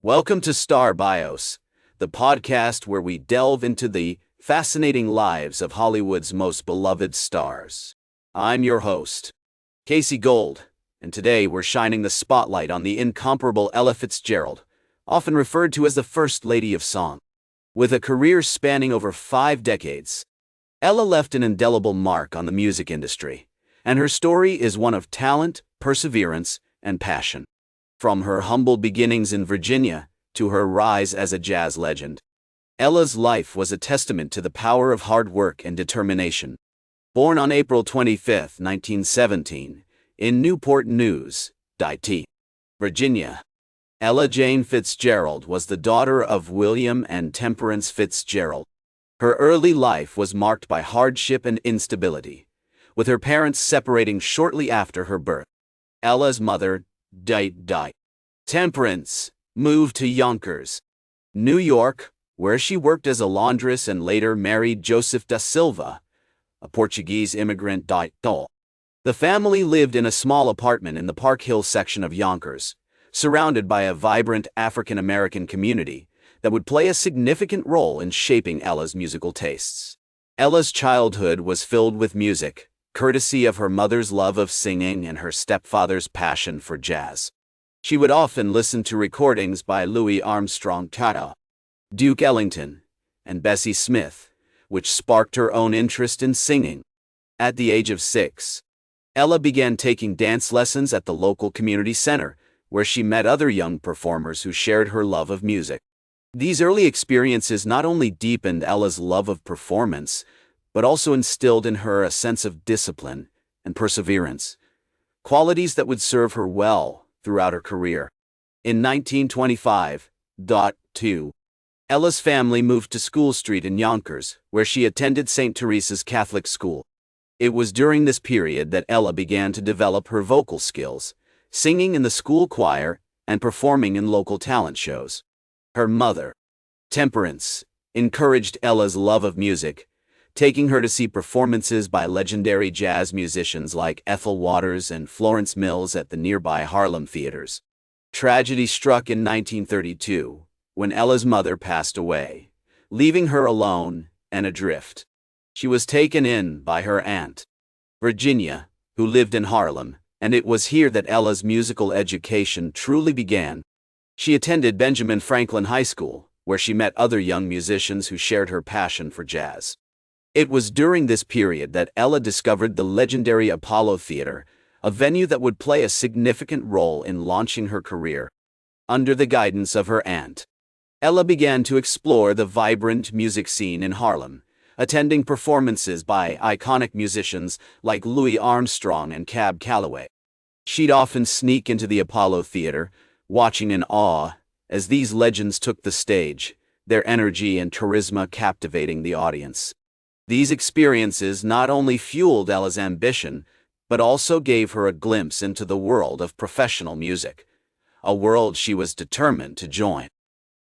Welcome to Star Bios, the podcast where we delve into the fascinating lives of Hollywood's most beloved stars. I'm your host, Casey Gold, and today we're shining the spotlight on the incomparable Ella Fitzgerald, often referred to as the First Lady of Song. With a career spanning over 5 decades, Ella left an indelible mark on the music industry, and her story is one of talent, perseverance, and passion. From her humble beginnings in Virginia to her rise as a jazz legend, Ella's life was a testament to the power of hard work and determination. Born on April 25, 1917, in Newport News, Virginia, Ella Jane Fitzgerald was the daughter of William and Temperance Fitzgerald. Her early life was marked by hardship and instability, with her parents separating shortly after her birth. Ella's mother, Temperance, moved to Yonkers, New York, where she worked as a laundress and later married Joseph da Silva, a Portuguese immigrant. The family lived in a small apartment in the Park Hill section of Yonkers, surrounded by a vibrant African-American community that would play a significant role in shaping Ella's musical tastes. Ella's childhood was filled with music, courtesy of her mother's love of singing and her stepfather's passion for jazz. She would often listen to recordings by Louis Armstrong, Duke Ellington, and Bessie Smith, which sparked her own interest in singing. At the age of 6, Ella began taking dance lessons at the local community center, where she met other young performers who shared her love of music. These early experiences not only deepened Ella's love of performance, but also instilled in her a sense of discipline and perseverance, qualities that would serve her well throughout her career. In 1925, Ella's family moved to School Street in Yonkers, where she attended St. Teresa's Catholic School. It was during this period that Ella began to develop her vocal skills, singing in the school choir and performing in local talent shows. Her mother, Temperance, encouraged Ella's love of music, taking her to see performances by legendary jazz musicians like Ethel Waters and Florence Mills at the nearby Harlem theaters. Tragedy struck in 1932, when Ella's mother passed away, leaving her alone and adrift. She was taken in by her aunt, Virginia, who lived in Harlem, and it was here that Ella's musical education truly began. She attended Benjamin Franklin High School, where she met other young musicians who shared her passion for jazz. It was during this period that Ella discovered the legendary Apollo Theater, a venue that would play a significant role in launching her career. Under the guidance of her aunt, Ella began to explore the vibrant music scene in Harlem, attending performances by iconic musicians like Louis Armstrong and Cab Calloway. She'd often sneak into the Apollo Theater, watching in awe as these legends took the stage, their energy and charisma captivating the audience. These experiences not only fueled Ella's ambition, but also gave her a glimpse into the world of professional music, a world she was determined to join.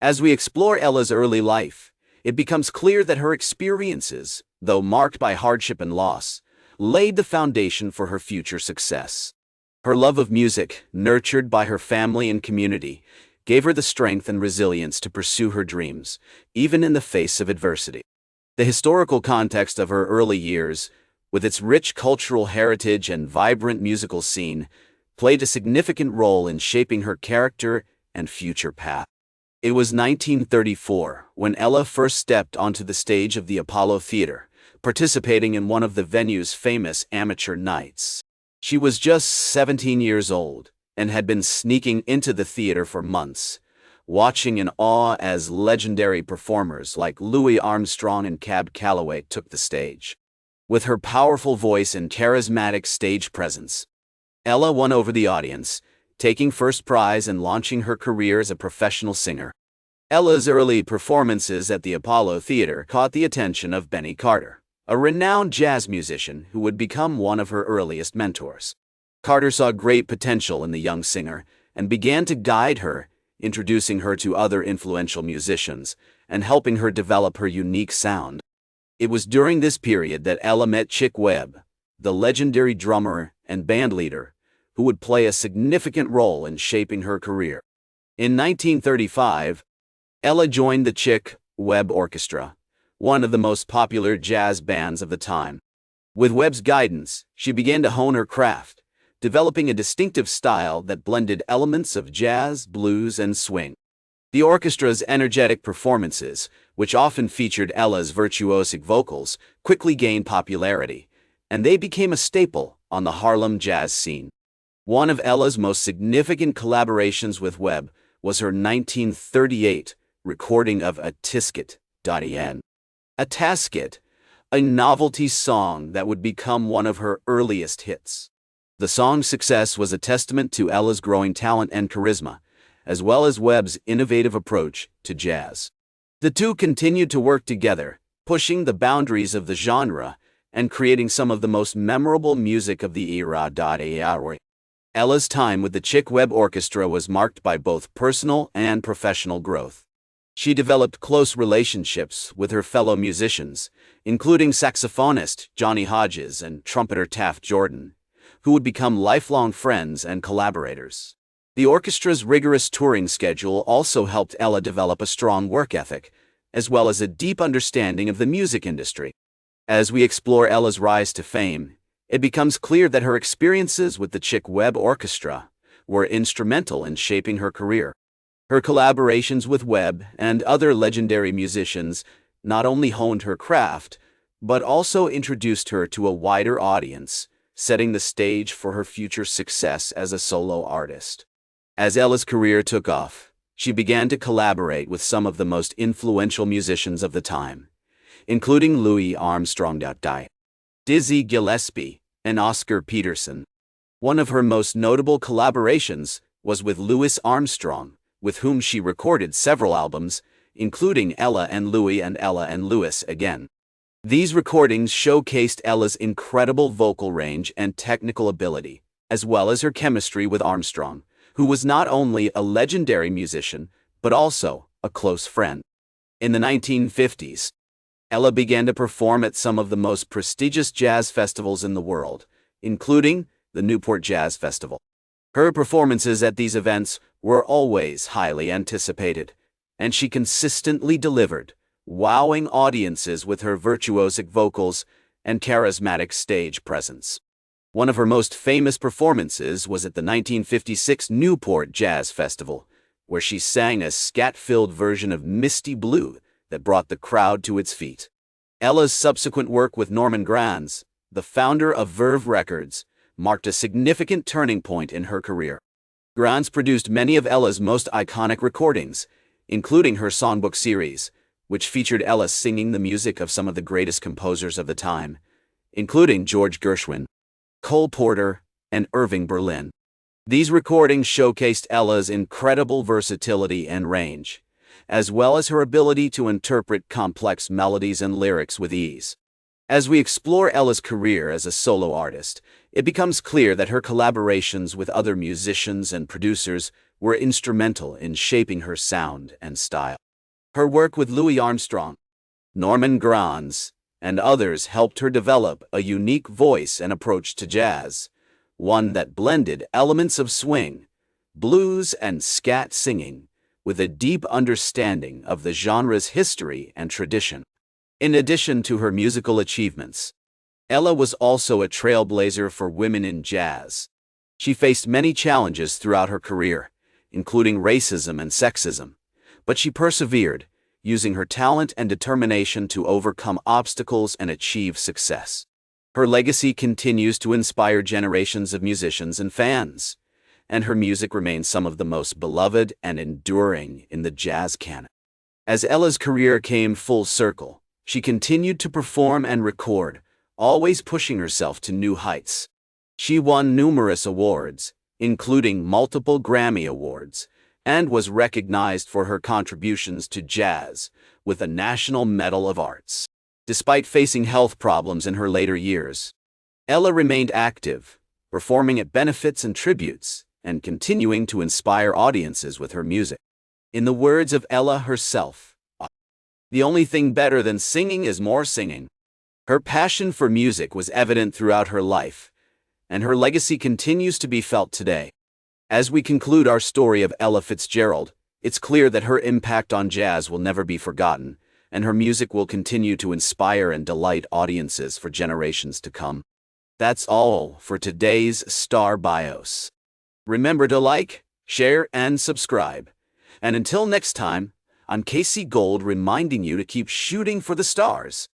As we explore Ella's early life, it becomes clear that her experiences, though marked by hardship and loss, laid the foundation for her future success. Her love of music, nurtured by her family and community, gave her the strength and resilience to pursue her dreams, even in the face of adversity. The historical context of her early years, with its rich cultural heritage and vibrant musical scene, played a significant role in shaping her character and future path. It was 1934 when Ella first stepped onto the stage of the Apollo Theater, participating in one of the venue's famous amateur nights. She was just 17 years old and had been sneaking into the theater for months, watching in awe as legendary performers like Louis Armstrong and Cab Calloway took the stage. With her powerful voice and charismatic stage presence, Ella won over the audience, taking first prize and launching her career as a professional singer. Ella's early performances at the Apollo Theater caught the attention of Benny Carter, a renowned jazz musician who would become one of her earliest mentors. Carter saw great potential in the young singer and began to guide her, introducing her to other influential musicians and helping her develop her unique sound. It was during this period that Ella met Chick Webb, the legendary drummer and bandleader, who would play a significant role in shaping her career. In 1935, Ella joined the Chick Webb Orchestra, one of the most popular jazz bands of the time. With Webb's guidance, she began to hone her craft, developing a distinctive style that blended elements of jazz, blues, and swing. The orchestra's energetic performances, which often featured Ella's virtuosic vocals, quickly gained popularity, and they became a staple on the Harlem jazz scene. One of Ella's most significant collaborations with Webb was her 1938 recording of A Tisket. A Tasket, a novelty song that would become one of her earliest hits. The song's success was a testament to Ella's growing talent and charisma, as well as Webb's innovative approach to jazz. The two continued to work together, pushing the boundaries of the genre and creating some of the most memorable music of the era. Ella's time with the Chick Webb Orchestra was marked by both personal and professional growth. She developed close relationships with her fellow musicians, including saxophonist Johnny Hodges and trumpeter Taft Jordan, who would become lifelong friends and collaborators. The orchestra's rigorous touring schedule also helped Ella develop a strong work ethic, as well as a deep understanding of the music industry. As we explore Ella's rise to fame, it becomes clear that her experiences with the Chick Webb Orchestra were instrumental in shaping her career. Her collaborations with Webb and other legendary musicians not only honed her craft, but also introduced her to a wider audience, setting the stage for her future success as a solo artist. As Ella's career took off, she began to collaborate with some of the most influential musicians of the time, including Louis Armstrong, Dizzy Gillespie, and Oscar Peterson. One of her most notable collaborations was with Louis Armstrong, with whom she recorded several albums, including Ella and Louis and Ella and Louis Again. These recordings showcased Ella's incredible vocal range and technical ability, as well as her chemistry with Armstrong, who was not only a legendary musician, but also a close friend. In the 1950s, Ella began to perform at some of the most prestigious jazz festivals in the world, including the Newport Jazz Festival. Her performances at these events were always highly anticipated, and she consistently delivered, wowing audiences with her virtuosic vocals and charismatic stage presence. One of her most famous performances was at the 1956 Newport Jazz Festival, where she sang a scat-filled version of Misty Blue that brought the crowd to its feet. Ella's subsequent work with Norman Granz, the founder of Verve Records, marked a significant turning point in her career. Granz produced many of Ella's most iconic recordings, including her songbook series, which featured Ella singing the music of some of the greatest composers of the time, including George Gershwin, Cole Porter, and Irving Berlin. These recordings showcased Ella's incredible versatility and range, as well as her ability to interpret complex melodies and lyrics with ease. As we explore Ella's career as a solo artist, it becomes clear that her collaborations with other musicians and producers were instrumental in shaping her sound and style. Her work with Louis Armstrong, Norman Granz, and others helped her develop a unique voice and approach to jazz, one that blended elements of swing, blues, and scat singing with a deep understanding of the genre's history and tradition. In addition to her musical achievements, Ella was also a trailblazer for women in jazz. She faced many challenges throughout her career, including racism and sexism, but she persevered, using her talent and determination to overcome obstacles and achieve success. Her legacy continues to inspire generations of musicians and fans, and her music remains some of the most beloved and enduring in the jazz canon. As Ella's career came full circle, she continued to perform and record, always pushing herself to new heights. She won numerous awards, including multiple Grammy Awards, and was recognized for her contributions to jazz with a National Medal of Arts. Despite facing health problems in her later years, Ella remained active, performing at benefits and tributes, and continuing to inspire audiences with her music. In the words of Ella herself, "The only thing better than singing is more singing." Her passion for music was evident throughout her life, and her legacy continues to be felt today. As we conclude our story of Ella Fitzgerald, it's clear that her impact on jazz will never be forgotten, and her music will continue to inspire and delight audiences for generations to come. That's all for today's Star Bios. Remember to like, share, and subscribe. And until next time, I'm Casey Gold reminding you to keep shooting for the stars.